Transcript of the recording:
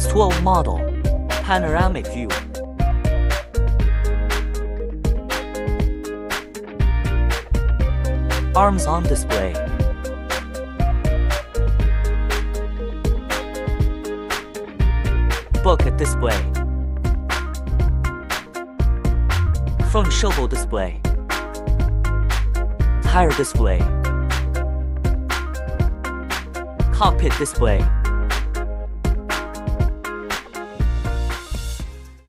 12 model. Panoramic view. Arms on display. Bucket display. Front shovel display. Tire display. Cockpit display.